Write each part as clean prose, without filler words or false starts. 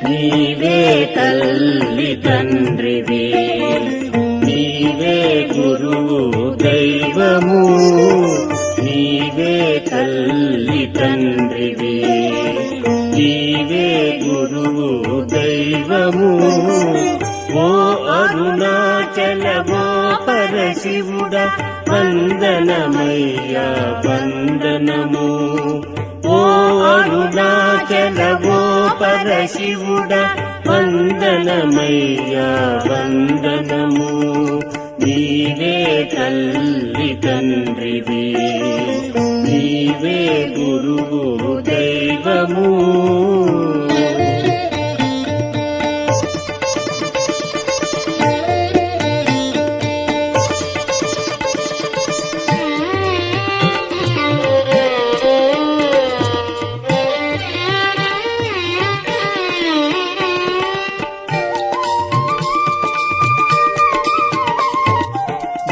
నీవే తల్లి తండ్రివి, నీవే గురువు దైవము, నీవే తల్లి తండ్రివి, నీవే గురువు దైవము. ఓ అరుణాచల ఓ పరశివుడ వందనమయ్యా వందనము. ఓ అరుణాచల ఓ పరశివుడ వందనమయ్యా వందనము. నీవే తల్లి తండ్రివి, నీవే గురువు దైవము.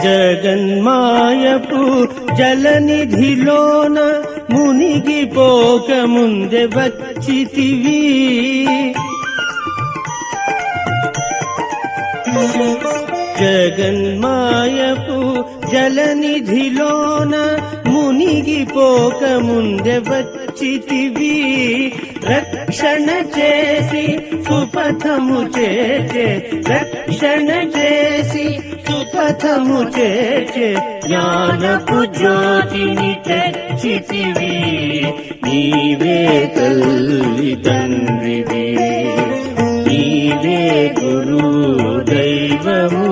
జగన్మాయపు జలనిధిలోన మునిగిపోక ముందే వచ్చితివి, జగన్మాయపు జలనిధిలోన మునిగిపోక ముందే వచ్చితివి. రక్షణ చేసి సుపథము చేచే, రక్షణ చేసి సుపథము చేచే జ్ఞానపు జ్యోతిని తెచ్చితివి. నీవే తల్లి తండ్రివి, నీవే గురు దైవము.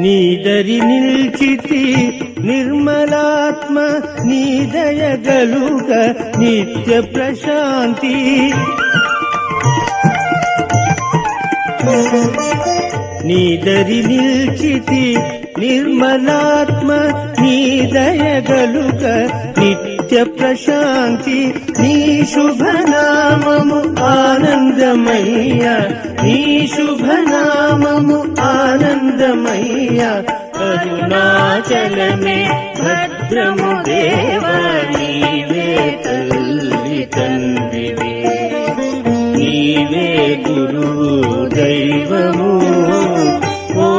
నీదరి నిల్చితి నిర్మలాత్మ, నీ దయగలుగ నిత్య ప్రశాంతి. నీదరి నిల్చితి నిర్మలాత్మ, నీ దయగలుగ నిత్య ప్రశాంతి. నీ శుభనామము ఆనందమయ్య, నీ శుభనామము ఆనందమయ్య. అరుణాచలమే భద్రము దేవా, నీవే తల్లి తండ్రివి, నీవే గురువు దైవము. ఓ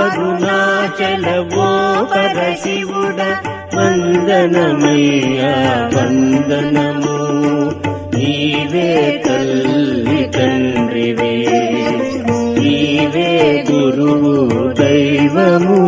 అరుణాచల ఓ పరశివుడ వందనమయ్యా వందనము. నీవే తల్లి తండ్రివి, నీవే గురువు దైవము.